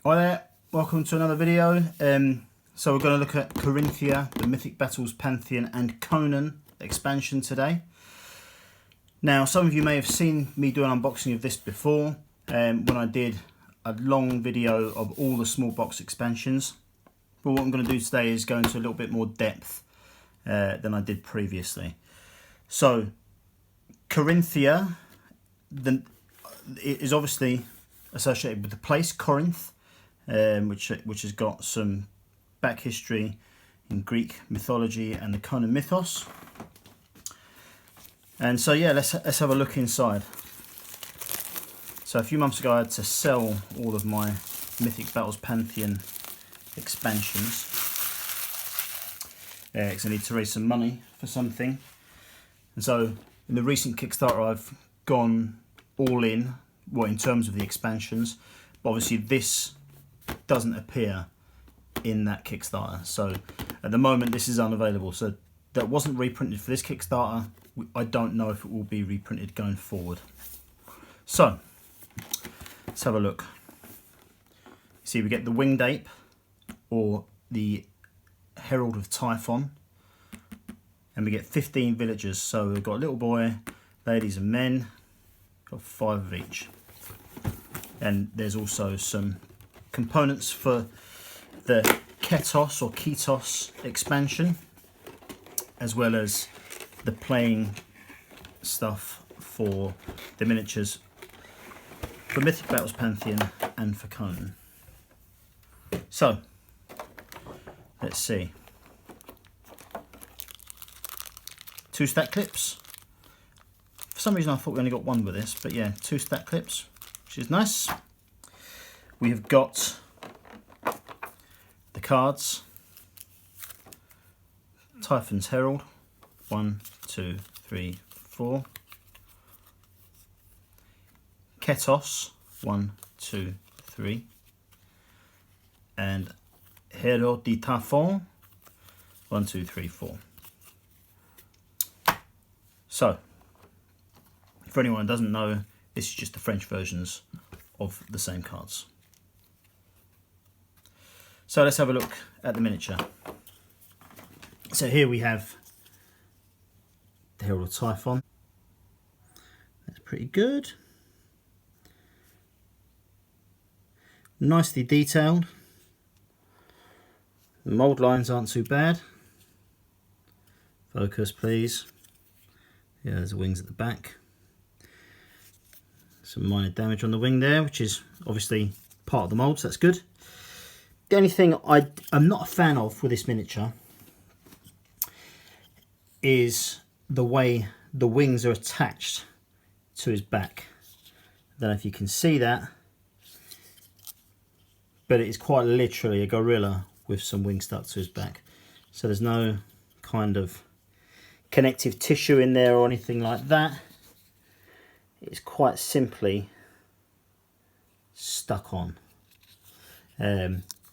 Hi there, welcome to another video. So we're going to look at Corinthia, the Mythic Battles, Pantheon and Conan expansion today. Now some of you may have seen me do an unboxing of this before when I did a long video of all the small box expansions. But what I'm going to do today is go into a little bit more depth than I did previously. So Corinthia is obviously associated with the place Corinth, which has got some back history in Greek mythology and the Conan mythos. And so yeah, let's have a look inside. So a few months ago I had to sell all of my Mythic Battles Pantheon expansions because I need to raise some money for something. And so in the recent Kickstarter I've gone all in, well, in terms of the expansions, but obviously this doesn't appear in that Kickstarter, so at the moment this is unavailable. So that wasn't reprinted for this Kickstarter. I don't know if it will be reprinted going forward. So let's have a look. See, we get the Winged Ape, or the Herald of Typhon, and we get 15 villagers. So we've got a little boy, ladies and men, got 5 of each. And there's also some components for the Ketos or Ketos expansion, as well as the playing stuff for the miniatures for Mythic Battles Pantheon and for Conan. So let's see. 2 stack clips. For some reason I thought we only got 1 with this, but yeah, 2 stack clips, which is nice. We have got the cards. Typhon's Herald, 1, 2, 3, 4. Ketos, 1, 2, 3. And Herald de Typhon, 1, 2, 3, 4. So, for anyone who doesn't know, this is just the French versions of the same cards. So let's have a look at the miniature. So here we have the Herald of Typhon. That's pretty good. Nicely detailed. The mould lines aren't too bad. Focus please. Yeah, there's the wings at the back. Some minor damage on the wing there, which is obviously part of the mould, so that's good. The only thing I'm not a fan of with this miniature is the way the wings are attached to his back. I don't know if you can see that, but it is quite literally a gorilla with some wings stuck to his back. So there's no kind of connective tissue in there or anything like that. It's quite simply stuck on.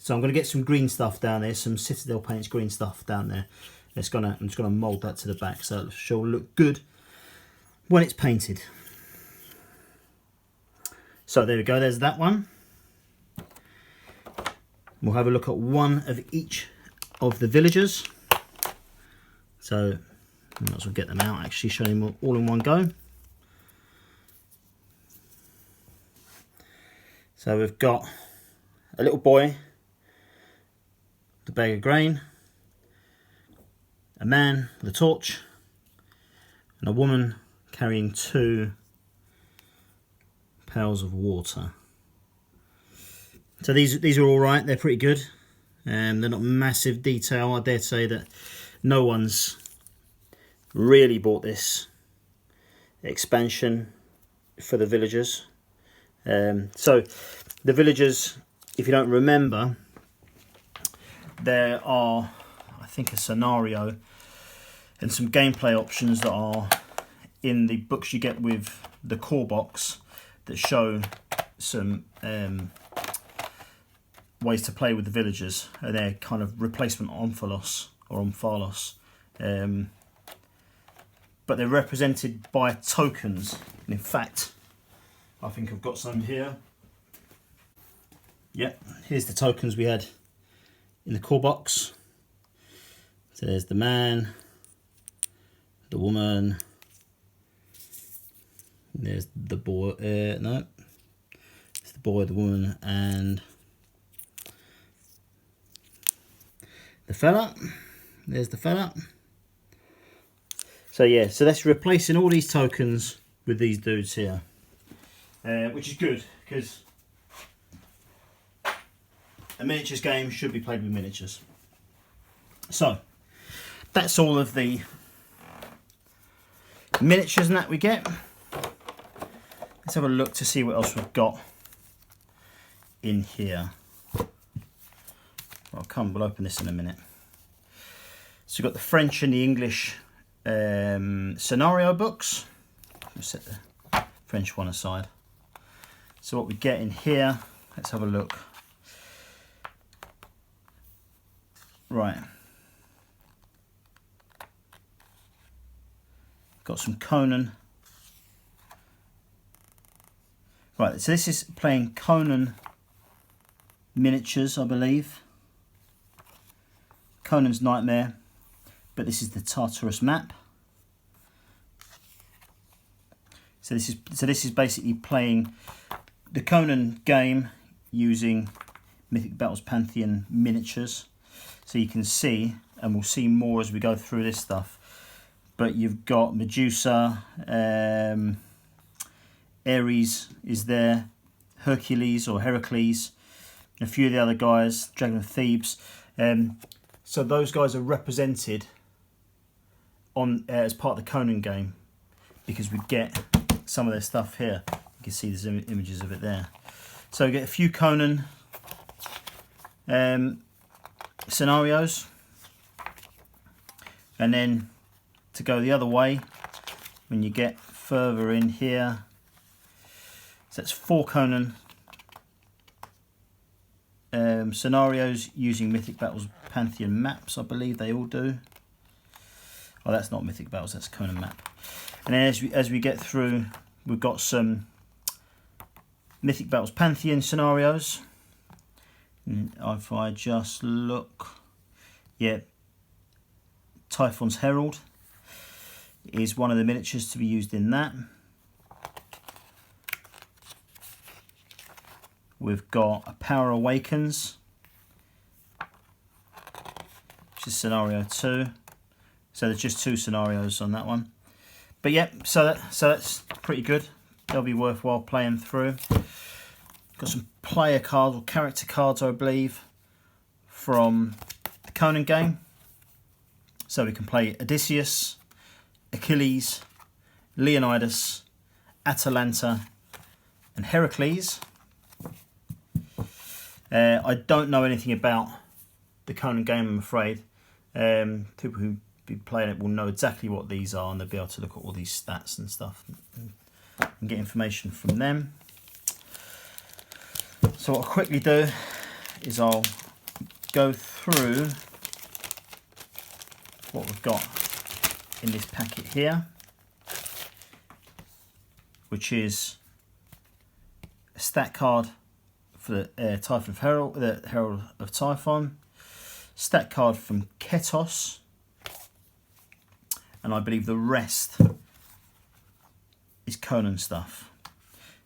So I'm going to get some green stuff down there, some Citadel Paints green stuff down there. I'm just going to mould that to the back so it should look good when it's painted. So there we go, there's that one. We'll have a look at one of each of the villagers. So I might as well get them out, actually show them all in one go. So we've got a little boy, the bag of grain, a man with a torch, and a woman carrying 2 pails of water. So these are all right, they're pretty good. They're not massive detail. I dare say that no one's really bought this expansion for the villagers. So the villagers, if you don't remember, there are, I think, a scenario and some gameplay options that are in the books you get with the core box that show some ways to play with the villagers. They're kind of replacement omphalos or omphalos, but they're represented by tokens. And in fact, I think I've got some here. Yep, here's the tokens we had in the core box. So there's the man, the woman, there's the boy, no, it's the boy, the woman, and the fella. There's the fella. So yeah, so that's replacing all these tokens with these dudes here, which is good, because a miniatures game should be played with miniatures. So that's all of the miniatures and that we get. Let's have a look to see what else we've got in here. We'll open this in a minute. So we've got the French and the English scenario books. We'll set the French one aside. So what we get in here, let's have a look. Right. Got some Conan. Right, so this is playing Conan miniatures, I believe. Conan's Nightmare, but this is the Tartarus map. So this is basically playing the Conan game using Mythic Battles Pantheon miniatures. So you can see, and we'll see more as we go through this stuff, but you've got Medusa, Ares is there, Hercules or Heracles, and a few of the other guys, Dragon of Thebes. So those guys are represented on as part of the Conan game, because we get some of their stuff here. You can see there's images of it there. So we get a few Conan scenarios, and then to go the other way, when you get further in here, so that's 4 Conan scenarios using Mythic Battles Pantheon maps. I believe they all do. Oh, that's not Mythic Battles, that's Conan map. And then as we get through, we've got some Mythic Battles Pantheon scenarios. And if I just look, yeah, Typhon's Herald is one of the miniatures to be used in that. We've got A Power Awakens, which is scenario 2. So there's just 2 scenarios on that one. But yeah, so that's pretty good. They'll be worthwhile playing through. Got some player cards or character cards, I believe, from the Conan game. So we can play Odysseus, Achilles, Leonidas, Atalanta, and Heracles. I don't know anything about the Conan game, I'm afraid. People who be playing it will know exactly what these are, and they'll be able to look at all these stats and stuff and get information from them. So what I'll quickly do is I'll go through what we've got in this packet here, which is a stat card for the Typhon of Herald, the Herald of Typhon, stat card from Ketos, and I believe the rest is Conan stuff.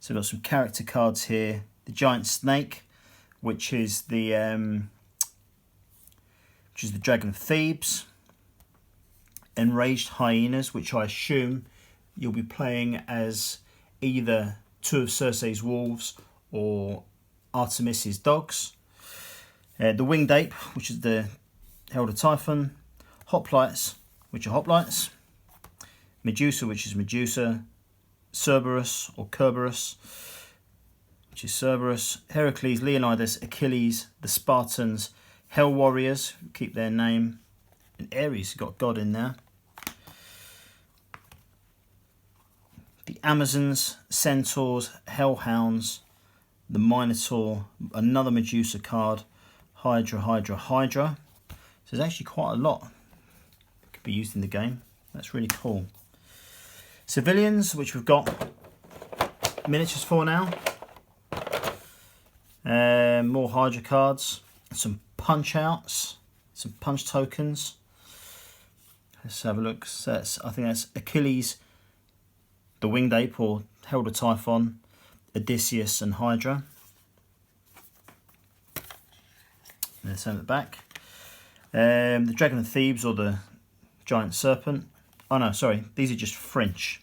So we've got some character cards here. The Giant Snake, which is the Dragon of Thebes. Enraged Hyenas, which I assume you'll be playing as either 2 of Circe's wolves or Artemis's dogs. The Winged Ape, which is the Herald of Typhon. Hoplites, which are hoplites. Medusa, which is Medusa. Cerberus or Kerberos, which is Cerberus. Heracles, Leonidas, Achilles, the Spartans, Hell Warriors, who keep their name, and Ares, got God in there. The Amazons, Centaurs, Hellhounds, the Minotaur, another Medusa card, Hydra, Hydra, Hydra. So there's actually quite a lot that could be used in the game. That's really cool. Civilians, which we've got miniatures for now. More Hydra cards, some punch outs, some punch tokens. Let's have a look. So I think that's Achilles, the Winged Ape, or Herald of Typhon, Odysseus and Hydra. Let's have it back. The Dragon of Thebes, or the Giant Serpent. Oh no, sorry, these are just French.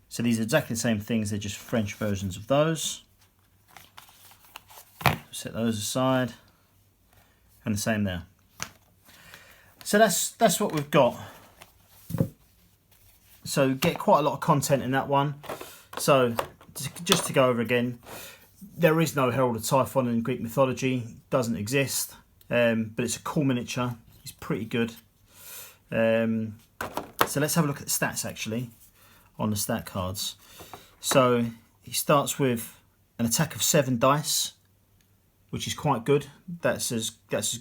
So these are exactly the same things, they're just French versions of those. Set those aside. And the same there. So that's what we've got. So get quite a lot of content in that one. So just to go over again, there is no Herald of Typhon in Greek mythology. It doesn't exist. But it's a cool miniature. It's pretty good. So let's have a look at the stats actually on the stat cards. So he starts with an attack of 7 dice, which is quite good. That's as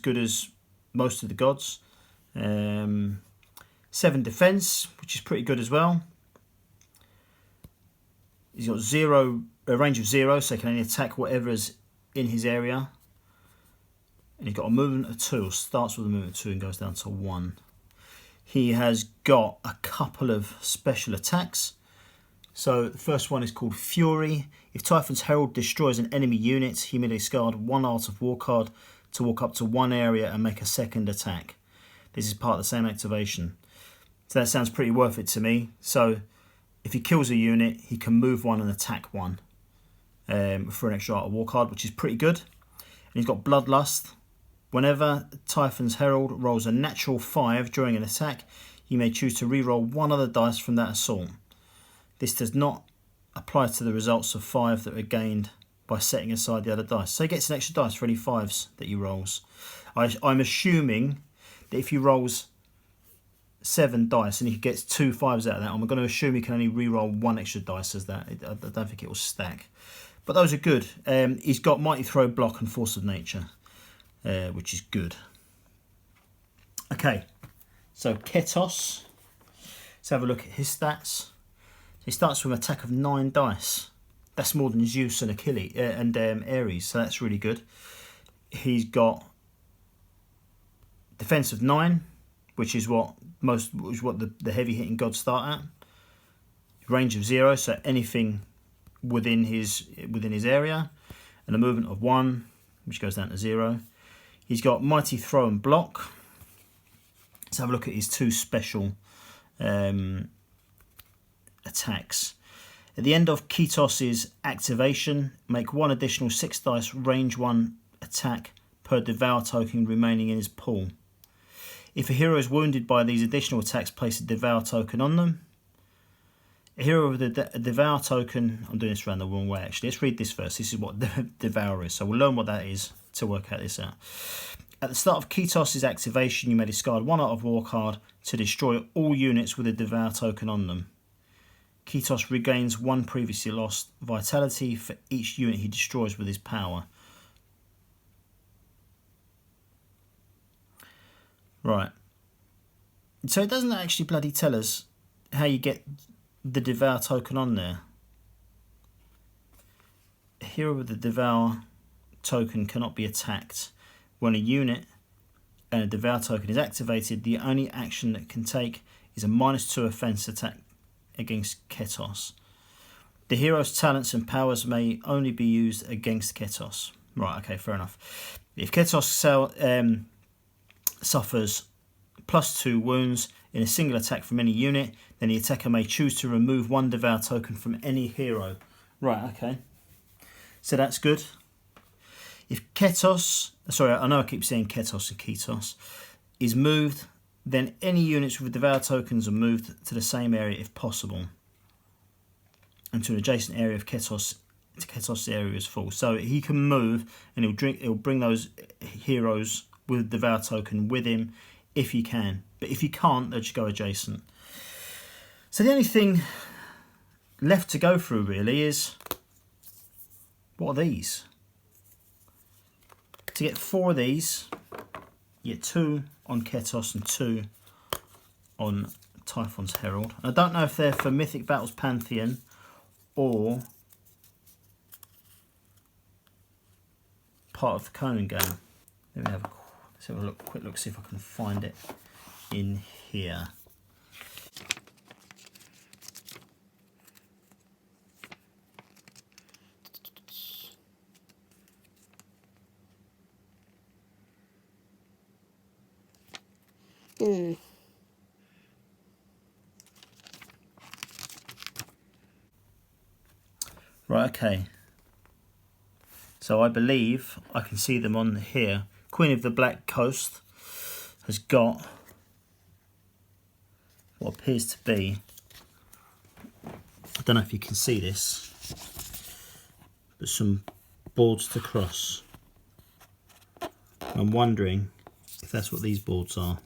good as most of the gods. 7 defense, which is pretty good as well. He's got a range of 0, so he can only attack whatever's in his area. And he's got a movement of 2, starts with a movement of 2 and goes down to 1. He has got a couple of special attacks. So the first one is called Fury. If Typhon's Herald destroys an enemy unit, he may discard 1 Art of War card to walk up to 1 area and make a second attack. This is part of the same activation. So that sounds pretty worth it to me. So if he kills a unit, he can move 1 and attack 1 for an extra Art of War card, which is pretty good. And he's got Bloodlust. Whenever Typhon's Herald rolls a natural 5 during an attack, you may choose to re-roll 1 other dice from that assault. This does not apply to the results of 5 that are gained by setting aside the other dice. So he gets an extra dice for any 5s that he rolls. I'm assuming that if he rolls 7 dice and he gets 2 5s out of that, I'm going to assume he can only re-roll 1 extra dice as that. I don't think it will stack. But those are good. He's got Mighty Throw, Block and Force of Nature, which is good. Okay, so Ketos. Let's have a look at his stats. He starts with an attack of 9 dice. That's more than Zeus and Achilles and Ares, so that's really good. He's got defense of 9, which is what the heavy hitting gods start at. Range of 0, so anything within his area, and a movement of 1, which goes down to 0. He's got Mighty Throw and Block. Let's have a look at his 2 special attacks. At the end of Ketos' activation, make 1 additional 6 dice range 1 attack per Devour token remaining in his pool. If a hero is wounded by these additional attacks, place a Devour token on them. A hero with a Devour token, I'm doing this around the wrong way actually. Let's read this first. This is what Devour is, so we'll learn what that is to work out this out. At the start of Ketos' activation, you may discard 1 Art of War card to destroy all units with a Devour token on them. Ketos regains 1 previously lost vitality for each unit he destroys with his power. Right. So it doesn't actually bloody tell us how you get the Devour token on there. A hero with the Devour token cannot be attacked. When a unit and a Devour token is activated, the only action that can take is a -2 offense attack against Ketos. The hero's talents and powers may only be used against Ketos. Right, okay, fair enough. If Ketos suffers +2 wounds in a single attack from any unit, then the attacker may choose to remove 1 Devour token from any hero. Right, okay. So that's good. If Ketos, sorry, I know I keep saying Ketos and Ketos, is moved, then any units with Devour tokens are moved to the same area if possible, and to an adjacent area if Ketos' area is full. So he can move, and he'll bring those heroes with a Devour token with him if he can. But if he can't, they'll just go adjacent. So the only thing left to go through really is, what are these? To get 4 of these, you get 2 on Ketos and 2 on Typhon's Herald. I don't know if they're for Mythic Battles Pantheon or part of the Conan game. Let me let's have a quick look, see if I can find it in here. Right, okay. So I believe I can see them on here. Queen of the Black Coast has got what appears to be, I don't know if you can see this, but some boards to cross. I'm wondering if that's what these boards are.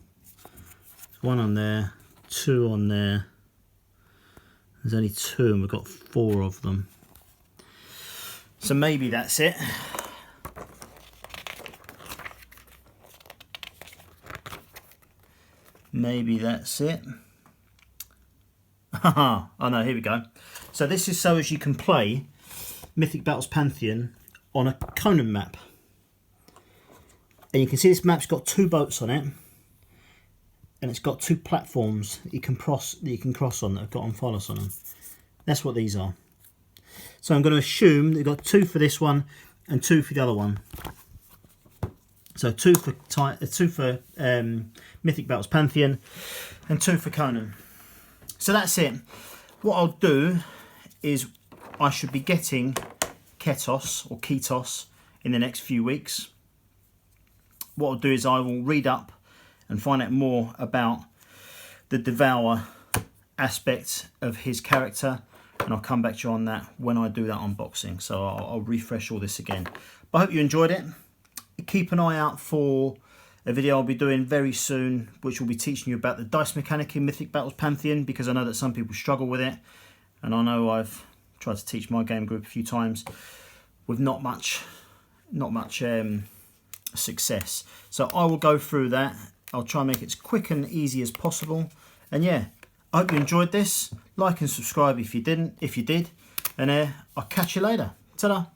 There's one on there, two on there. There's only two and we've got 4 of them. So maybe that's it. Maybe that's it. Oh no, here we go. So this is so as you can play Mythic Battles Pantheon on a Conan map. And you can see this map's got 2 boats on it. And it's got 2 platforms that you can cross on that have got Omphalos on them. That's what these are. So I'm going to assume they've got 2 for this one and 2 for the other one. So 2 for Mythic Battles Pantheon and 2 for Conan. So that's it. What I'll do is I should be getting Ketos in the next few weeks. What I'll do is I will read up and find out more about the Devour aspect of his character, and I'll come back to you on that when I do that unboxing. So I'll refresh all this again. But I hope you enjoyed it. Keep an eye out for a video I'll be doing very soon, which will be teaching you about the dice mechanic in Mythic Battles Pantheon, because I know that some people struggle with it, and I know I've tried to teach my game group a few times with not much success. So I will go through that. I'll try and make it as quick and easy as possible. And yeah, I hope you enjoyed this. Like and subscribe if you did, and I'll catch you later. Ta-da!